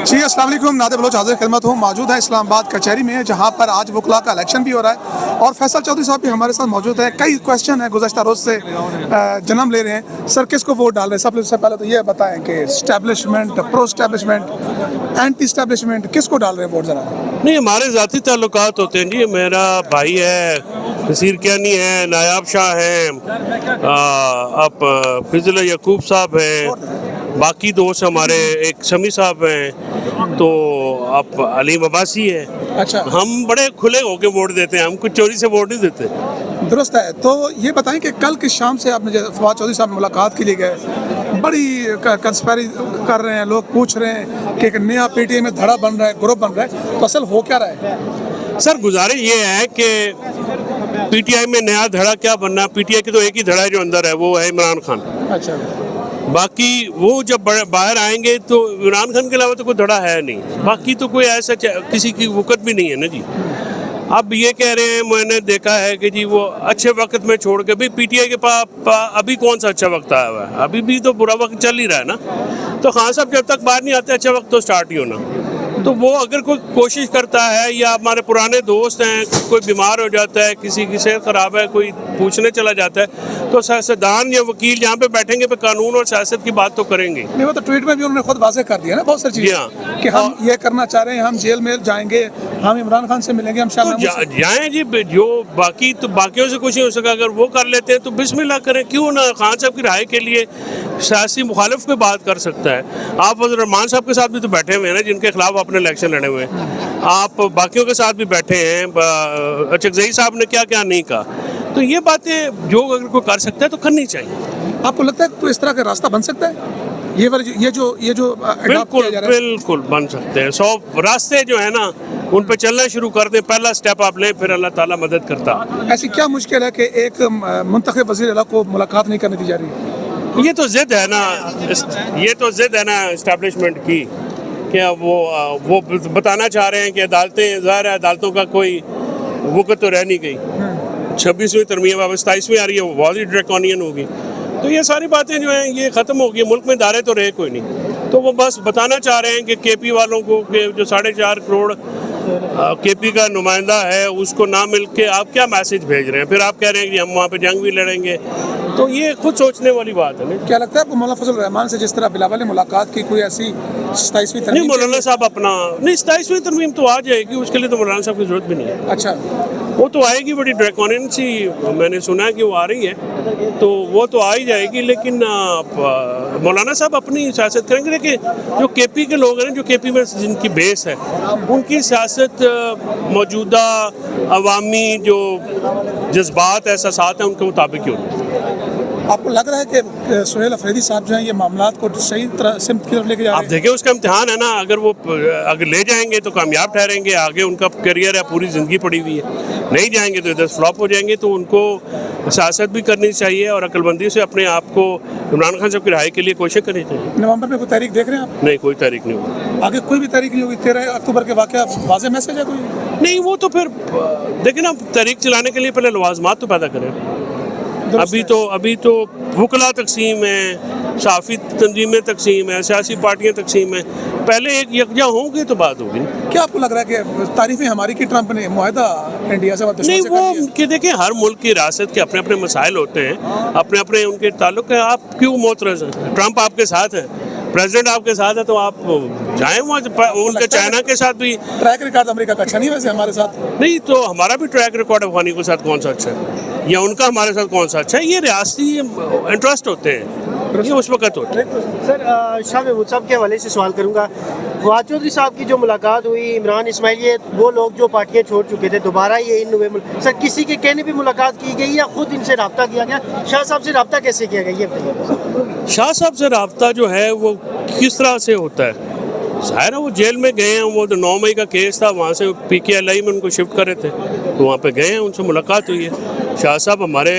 جی السلام علیکم، نادر بلوچ حاضر خدمت ہوں. موجود ہے اسلام آباد کچہری میں، جہاں پر آج وکلاء کا الیکشن بھی ہو رہا ہے اور فیصل چودھری صاحب بھی ہمارے ساتھ موجود ہے. کئی کویشچن ہیں گزشتہ روز سے جنم لے رہے ہیں. سر کس کو ووٹ ڈال رہے ہیں؟ سب سے پہلے تو یہ بتائیں کہ اسٹیبلشمنٹ، پرو اسٹیبلشمنٹ، اینٹی اسٹیبلشمنٹ، کس کو ڈال رہے ہیں ووٹ ذرا؟ نہیں، ہمارے ذاتی تعلقات ہوتے ہیں جی. میرا بھائی ہے نصیر کیانی ہے، نایاب شاہ ہیں، اب فضل یعقوب صاحب ہیں، باقی دوست ہمارے ایک سمی صاحب ہیں، تو اب علیم عباسی ہے. اچھا، ہم بڑے کھلے ہو کے ووٹ دیتے ہیں، ہم کچھ چوری سے ووٹ نہیں دیتے. درست ہے. تو یہ بتائیں کہ کل کی شام سے آپ نے فواد چودھری صاحب ملاقات کے لیے گئے، بڑی کنسپیری کر رہے ہیں، لوگ پوچھ رہے ہیں کہ ایک نیا پی ٹی آئی میں دھڑا بن رہا ہے، گروپ بن رہا ہے، تو اصل ہو کیا رہا ہے؟ سر گزارش یہ ہے کہ پی ٹی آئی میں نیا دھڑا کیا بننا ہے. پی ٹی آئی کی تو ایک ہی دھڑا ہے جو اندر ہے، وہ ہے عمران خان. اچھا، باقی وہ جب باہر آئیں گے تو عمران خان کے علاوہ تو کوئی دھڑا ہے نہیں. باقی تو کوئی ایسا کسی کی وقت بھی نہیں ہے نا جی. اب یہ کہہ رہے ہیں، میں نے دیکھا ہے کہ جی وہ اچھے وقت میں چھوڑ کے بھی پی ٹی آئی کے پاس ابھی کون سا اچھا وقت آیا ہوا ہے؟ ابھی بھی تو برا وقت چل ہی رہا ہے نا. تو خان صاحب جب تک باہر نہیں آتے اچھا وقت تو سٹارٹ ہی ہونا. تو وہ اگر کوئی کوشش کرتا ہے، یا ہمارے پرانے دوست ہیں، کوئی بیمار ہو جاتا ہے، کسی کی صحت خراب ہے، کوئی پوچھنے چلا جاتا ہے، تو سیاستدان یا وکیل جہاں پہ بیٹھیں گے پہ قانون اور سیاست کی بات تو کریں گے. نہیں، وہ تو ٹویٹ میں بھی انہوں نے خود واضح کر دیا نا بہت ساری چیزیں کہ ہم یہ کرنا چاہ رہے ہیں، ہم جیل میں جائیں گے، ہم عمران خان سے ملیں گے، ہم جائیں جی. جو باقی تو باقیوں سے کچھ نہیں ہو سکا، اگر وہ کر لیتے ہیں تو بسم اللہ کریں. کیوں نہ خان صاحب کی رہائی کے لیے سیاسی مخالف کوئی بات کر سکتا ہے. آپ فضل الرحمان صاحب کے ساتھ بھی تو بیٹھے ہوئے ہیں نا، جن کے خلاف آپ نے الیکشن لڑے ہوئے ہیں. آپ باقیوں کے ساتھ بھی بیٹھے ہیں. اچکزئی صاحب نے کیا کیا نہیں کہا. تو یہ باتیں جو اگر کوئی کر سکتا ہے تو کرنی چاہیے. آپ کو لگتا ہے کہ اس طرح کا راستہ بن سکتا ہے؟ یہ جو بالکل بن سکتے ہیں. 100 راستے جو ہیں نا ان پہ چلنا شروع کر دیں. پہلا سٹیپ آپ لیں، پھر اللہ تعالیٰ مدد کرتا. ایسی کیا مشکل ہے کہ ایک منتخب وزیر اعلیٰ کو ملاقات نہیں کرنے دی جا رہی؟ یہ تو ضد ہے نا اسٹیبلشمنٹ کی، کہ وہ بتانا چاہ رہے ہیں کہ عدالتیں، ظاہر ہے عدالتوں کا کوئی وقت تو رہ نہیں گئی. 26ویں ترمیم اب 27ویں آ رہی ہے، وہ بہت ہی ڈریکونین ہوگی. تو یہ ساری باتیں جو ہیں یہ ختم ہوگی. ملک میں ادارے تو رہے کوئی نہیں. تو وہ بس بتانا چاہ رہے ہیں کہ کے پی والوں کو کہ جو 4.5 کروڑ کے پی کا نمائندہ ہے اس کو نہ مل کے آپ کیا میسج بھیج رہے ہیں. پھر آپ کہہ رہے ہیں کہ ہم وہاں پہ جنگ بھی لڑیں گے. تو یہ خود سوچنے والی بات ہے. کیا لگتا ہے آپ کو مولانا فضل الرحمان سے جس طرح بلاول نے ملاقات کی، کوئی ایسی 27ویں ترمیم؟ نہیں، مولانا صاحب اپنا نہیں، 27ویں ترمیم تو آ جائے گی، اس کے لیے تو مولانا صاحب کی ضرورت بھی نہیں ہے. اچھا، وہ تو آئے گی. بڑی ڈریکونین سی میں نے سنا ہے کہ وہ آ رہی ہے، تو وہ تو آ ہی جائے گی. لیکن مولانا صاحب اپنی سیاست کریں گے. دیکھیں جو کے پی کے لوگ ہیں، جو کے پی میں جن کی بیس ہے، ان کی سیاست موجودہ عوامی جو جذبات احساسات ہیں ان کے مطابق ہی ہوتی ہے. آپ کو لگ رہا ہے کہ سہیل افریدی صاحب جو ہیں یہ معاملات کو صحیح طرح سمت کی طرف لے کے جا رہے ہیں؟ آپ دیکھیں اس کا امتحان ہے نا. اگر لے جائیں گے تو کامیاب ٹھہریں گے، آگے ان کا کیریئر ہے، پوری زندگی پڑی ہوئی ہے. نہیں جائیں گے تو ادھر فلاپ ہو جائیں گے. تو ان کو سیاست بھی کرنی چاہیے اور عقل بندی سے اپنے آپ کو عمران خان صاحب کی رہائی کے لیے کوشش کرنی چاہیے. نومبر میں کوئی تاریخ دیکھ رہے ہیں آپ؟ نہیں، کوئی تاریخ نہیں ہوگی. آگے کوئی بھی تاریخ نہیں ہوگی؟ 13 اکتوبر کے واقعہ واضح میسج ہے کوئی؟ نہیں، وہ تو پھر دیکھیں نا، تاریخ چلانے کے لیے پہلے لوازمات تو پیدا کریں. ابھی تو وکلاء تقسیم ہے، صحافی تنظیمیں تقسیم ہے، سیاسی پارٹیاں تقسیم ہیں. پہلے ایک یکجا ہوں گے تو بات ہوگی. کیا آپ کو لگ رہا ہے کہ تعریفیں ہماری کی ٹرمپ نے معاہدہ انڈیا سے نہیں، وہ کہ دیکھیں ہر ملک کی ریاست کے اپنے اپنے مسائل ہوتے ہیں، اپنے اپنے ان کے تعلق ہیں. آپ کیوں معترض ہیں؟ ٹرمپ آپ کے ساتھ ہے، پریزیڈنٹ آپ کے ساتھ ہے، تو آپ جائیں وہاں. ان کے چائنا کے ساتھ بھی ٹریک ریکارڈ امریکہ کا اچھا نہیں ویسے ہمارے ساتھ. نہیں، تو ہمارا بھی ٹریک ریکارڈ افغانی کے ساتھ کون سا اچھا ہے، یا ان کا ہمارے ساتھ کون سا اچھا ہے؟ یہ ریاستی انٹرسٹ ہوتے ہیں، یہ اس وقت ہوتے ہیں. سر شاہ محمود صاحب کے حوالے سے سوال کروں گا. فواد چودھری صاحب کی جو ملاقات ہوئی، عمران اسماعیل، یہ وہ لوگ جو پارٹیاں چھوڑ چکے تھے دوبارہ یہ ان ہوئے. سر کسی کے کہنے پہ ملاقات کی گئی یا خود ان سے رابطہ کیا گیا؟ شاہ صاحب سے رابطہ کیسے کیا گیا یہ بتائیے. شاہ صاحب سے رابطہ جو ہے وہ کس طرح سے ہوتا ہے؟ ظاہر ہے وہ جیل میں گئے ہیں. وہ 9 مئی کا کیس تھا، وہاں سے پی کے ایل آئی میں ان کو شفٹ کرے تھے، تو وہاں پہ گئے ہیں، ان سے ملاقات ہوئی ہے. شاہ صاحب ہمارے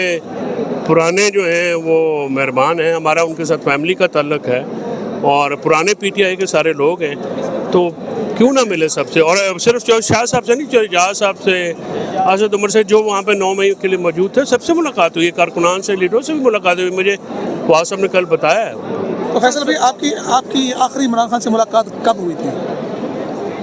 پرانے جو ہیں وہ مہربان ہیں. ہمارا ان کے ساتھ فیملی کا تعلق ہے اور پرانے پی ٹی آئی کے سارے لوگ ہیں، تو کیوں نہ ملے سب سے. اور صرف شاہ صاحب سے نہیں، جہاز صاحب سے، اسد عمر سے، جو وہاں پہ 9 مئی کے لیے موجود تھے، سب سے ملاقات ہوئی. کارکنان سے، لیڈروں سے بھی ملاقات ہوئی. مجھے فواد صاحب نے کل بتایا ہے. تو فیصل بھائی، آپ کی آخری عمران خان سے ملاقات کب ہوئی تھی؟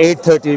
8:30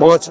5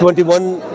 21